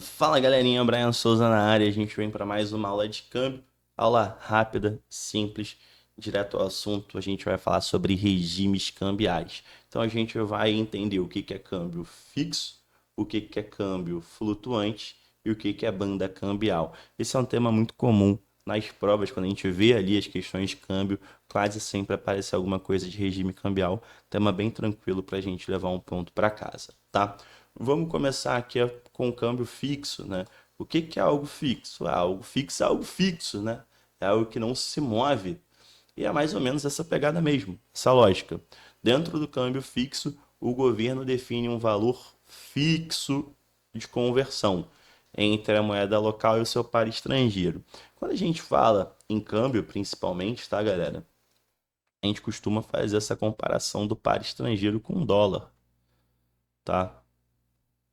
Fala galerinha, Brian Souza na área. A gente vem para mais uma aula de câmbio. Aula rápida, simples, direto ao assunto. A gente vai falar sobre regimes cambiais. Então a gente vai entender o que é câmbio fixo, o que é câmbio flutuante e o que é banda cambial. Esse é um tema muito comum nas provas, quando a gente vê ali as questões de câmbio, quase sempre aparece alguma coisa de regime cambial. Tema bem tranquilo para a gente levar um ponto para casa, tá? Vamos começar aqui com o câmbio fixo, né? O que é algo fixo? Algo fixo é algo fixo, né? É algo que não se move. E é mais ou menos essa pegada mesmo, essa lógica. Dentro do câmbio fixo, o governo define um valor fixo de conversão entre a moeda local e o seu par estrangeiro. Quando a gente fala em câmbio, principalmente, tá, galera? A gente costuma fazer essa comparação do par estrangeiro com o dólar, tá?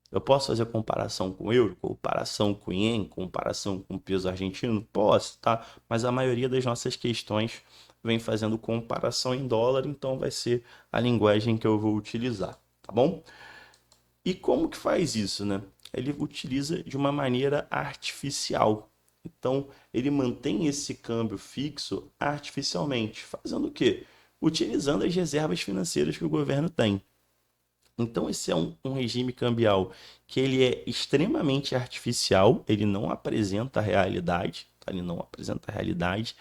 Eu posso fazer comparação com o euro, comparação com o ien, comparação com o peso argentino? Posso, tá? Mas a maioria das nossas questões vem fazendo comparação em dólar, então vai ser a linguagem que eu vou utilizar, tá bom? E como que faz isso, né? Ele utiliza de uma maneira artificial. Então, ele mantém esse câmbio fixo artificialmente, fazendo o quê? Utilizando as reservas financeiras que o governo tem. Então, esse é um regime cambial que ele é extremamente artificial, ele não apresenta a realidade, tá? Ele não apresenta a realidade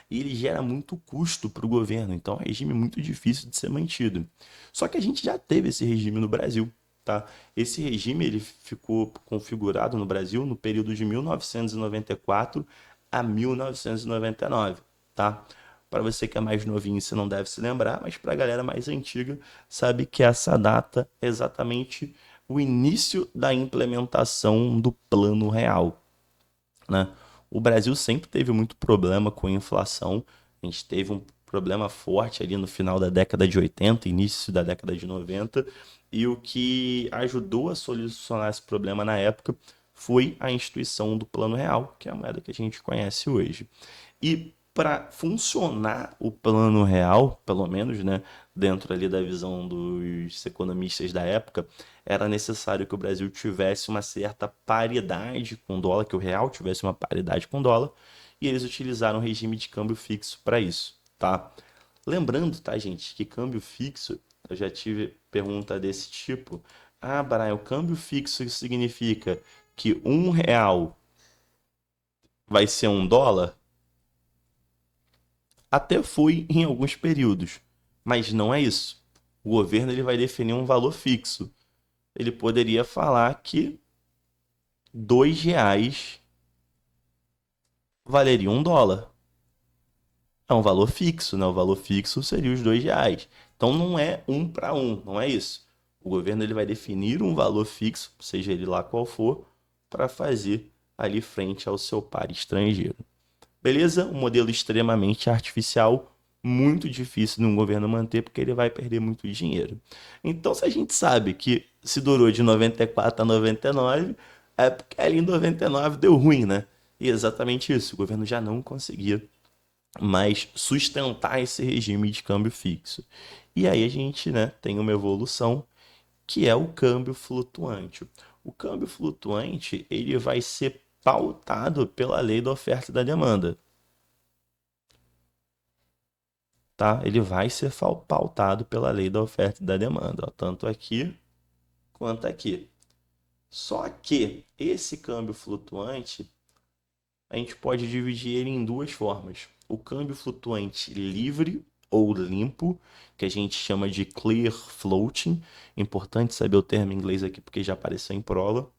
e ele gera muito custo para o governo. Então, é um regime muito difícil de ser mantido. Só que a gente já teve esse regime no Brasil, tá? Esse regime ele ficou configurado no Brasil no período de 1994 a 1999, tá? Para você que é mais novinho, você não deve se lembrar, mas para a galera mais antiga, sabe que essa data é exatamente o início da implementação do Plano Real, né? O Brasil sempre teve muito problema com a inflação. A gente teve um problema forte ali no final da década de 80, início da década de 90, e o que ajudou a solucionar esse problema na época foi a instituição do Plano Real, que é a moeda que a gente conhece hoje. E para funcionar o Plano Real, pelo menos, né, dentro ali da visão dos economistas da época, era necessário que o Brasil tivesse uma certa paridade com o dólar, que o real tivesse uma paridade com o dólar, e eles utilizaram o regime de câmbio fixo para isso, tá? Lembrando, tá, gente, que câmbio fixo, eu já tive pergunta desse tipo. Ah, Brian, o câmbio fixo significa que um real vai ser um dólar? Até foi em alguns períodos, mas não é isso. O governo ele vai definir um valor fixo. Ele poderia falar que R$ 2 valeria um dólar. É um valor fixo, né? O valor fixo seria os R$ 2. Então não é um para um, não é isso. O governo ele vai definir um valor fixo, seja ele lá qual for, para fazer ali frente ao seu par estrangeiro. Beleza? Um modelo extremamente artificial, muito difícil de um governo manter, porque ele vai perder muito dinheiro. Então, se a gente sabe que se durou de 94 a 99, é porque ali em 99 deu ruim, né? E é exatamente isso, o governo já não conseguia mais sustentar esse regime de câmbio fixo. E aí a gente, né, tem uma evolução que é o câmbio flutuante. O câmbio flutuante, ele vai ser pautado pela lei da oferta e da demanda. Tá? Ele vai ser pautado pela lei da oferta e da demanda, ó, tanto aqui quanto aqui. Só que esse câmbio flutuante, a gente pode dividir ele em duas formas. O câmbio flutuante livre ou limpo, que a gente chama de clear floating. Importante saber o termo em inglês aqui porque já apareceu em prova.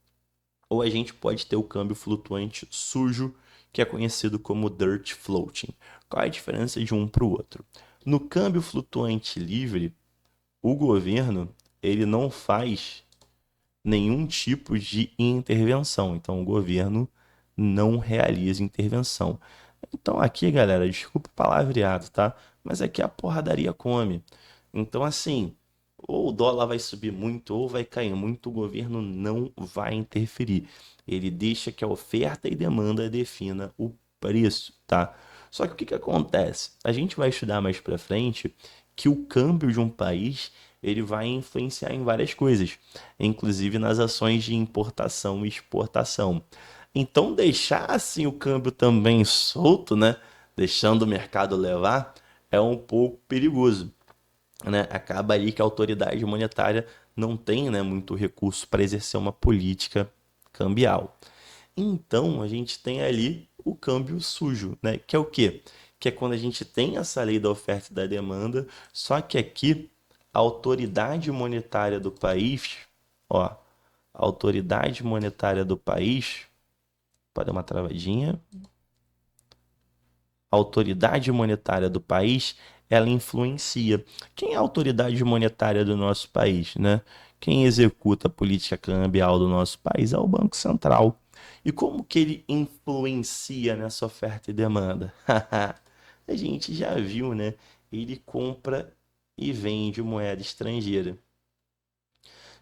Ou a gente pode ter o câmbio flutuante sujo, que é conhecido como dirt floating. Qual é a diferença de um para o outro? No câmbio flutuante livre, o governo ele não faz nenhum tipo de intervenção. Então, o governo não realiza intervenção. Então, aqui, galera, desculpa o palavreado, tá? Mas aqui a porradaria come. Então, assim, ou o dólar vai subir muito ou vai cair muito, o governo não vai interferir. Ele deixa que a oferta e demanda defina o preço, tá? Só que o que que acontece? A gente vai estudar mais para frente que o câmbio de um país ele vai influenciar em várias coisas, inclusive nas ações de importação e exportação. Então, deixar assim o câmbio também solto, né? Deixando o mercado levar, é um pouco perigoso, né? Acaba aí que a autoridade monetária não tem, né, muito recurso para exercer uma política cambial. Então, a gente tem ali o câmbio sujo, né? Que é o quê? Que é quando a gente tem essa lei da oferta e da demanda, só que aqui a autoridade monetária do país, ó, a autoridade monetária do país, pode dar uma travadinha, a autoridade monetária do país, ela influencia. Quem é a autoridade monetária do nosso país, né? Quem executa a política cambial do nosso país é o Banco Central. E como que ele influencia nessa oferta e demanda? A gente já viu, né? Ele compra e vende moeda estrangeira.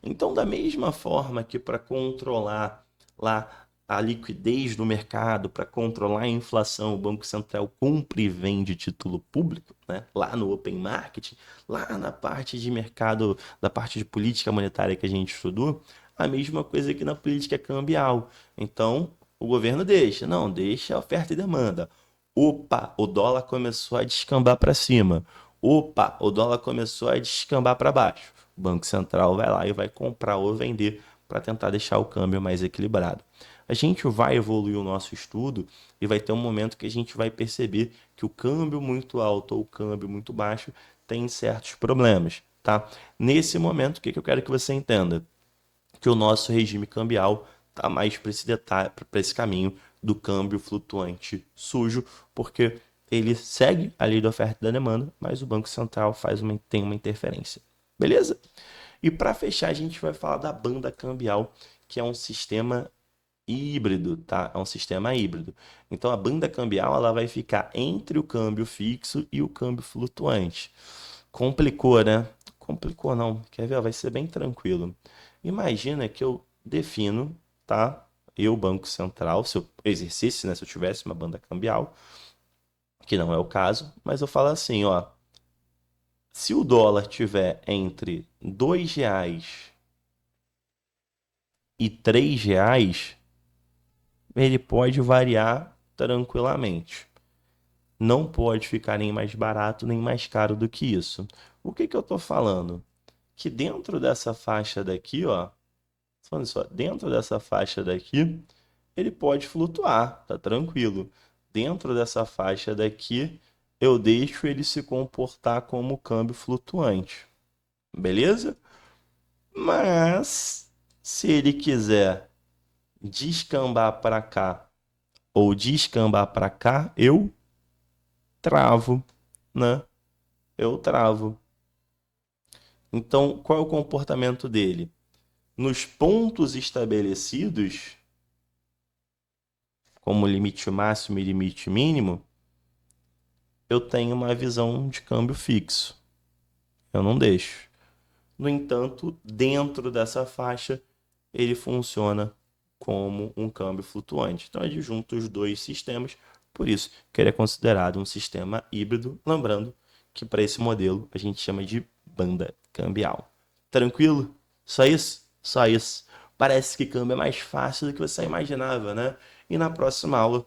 Então, da mesma forma que para controlar lá a liquidez do mercado, para controlar a inflação, o Banco Central compra e vende título público, né? Lá no Open Market, lá na parte de mercado, da parte de política monetária que a gente estudou, a mesma coisa que na política cambial. Então, o governo deixa, não, deixa a oferta e demanda. Opa, o dólar começou a descambar para cima. Opa, o dólar começou a descambar para baixo. O Banco Central vai lá e vai comprar ou vender para tentar deixar o câmbio mais equilibrado. A gente vai evoluir o nosso estudo e vai ter um momento que a gente vai perceber que o câmbio muito alto ou o câmbio muito baixo tem certos problemas, tá? Nesse momento, o que eu quero que você entenda? Que o nosso regime cambial está mais para esse caminho do câmbio flutuante sujo, porque ele segue a lei da oferta e da demanda, mas o Banco Central tem uma interferência. Beleza? E para fechar, a gente vai falar da banda cambial, que é um sistema híbrido, tá? É um sistema híbrido. Então a banda cambial ela vai ficar entre o câmbio fixo e o câmbio flutuante. Complicou, né? Complicou não. Quer ver? Vai ser bem tranquilo. Imagina que eu defino, tá? Eu, Banco Central, se eu exercesse, né? Se eu tivesse uma banda cambial, que não é o caso, mas eu falo assim, ó. Se o dólar tiver entre R$ 2 e R$ 3, ele pode variar tranquilamente. Não pode ficar nem mais barato nem mais caro do que isso. O que eu estou falando? Que dentro dessa faixa daqui, ó, falando só, dentro dessa faixa daqui, ele pode flutuar, tá tranquilo. Dentro dessa faixa daqui, eu deixo ele se comportar como câmbio flutuante, beleza? Mas se ele quiser descambar para cá ou descambar para cá, eu travo, né? Eu travo. Então, qual é o comportamento dele? Nos pontos estabelecidos, como limite máximo e limite mínimo, eu tenho uma visão de câmbio fixo. Eu não deixo. No entanto, dentro dessa faixa, ele funciona como um câmbio flutuante. Então, ele junta os dois sistemas, por isso que ele é considerado um sistema híbrido. Lembrando que para esse modelo a gente chama de banda cambial. Tranquilo? Só isso? Só isso. Parece que câmbio é mais fácil do que você imaginava, né? E na próxima aula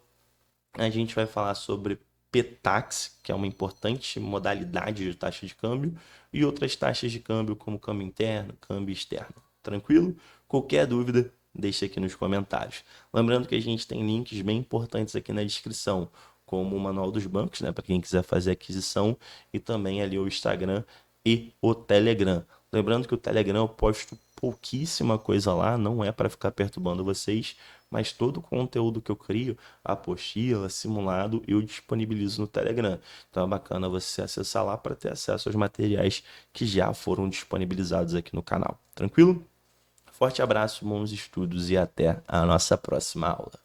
a gente vai falar sobre PTAX, que é uma importante modalidade de taxa de câmbio, e outras taxas de câmbio, como câmbio interno, câmbio externo. Tranquilo? Qualquer dúvida, deixa aqui nos comentários. Lembrando que a gente tem links bem importantes aqui na descrição, como o Manual dos Bancos, né, para quem quiser fazer aquisição, e também ali o Instagram e o Telegram. Lembrando que o Telegram eu posto pouquíssima coisa lá, não é para ficar perturbando vocês, mas todo o conteúdo que eu crio, apostila, simulado, eu disponibilizo no Telegram. Então é bacana você acessar lá para ter acesso aos materiais que já foram disponibilizados aqui no canal. Tranquilo? Forte abraço, bons estudos e até a nossa próxima aula.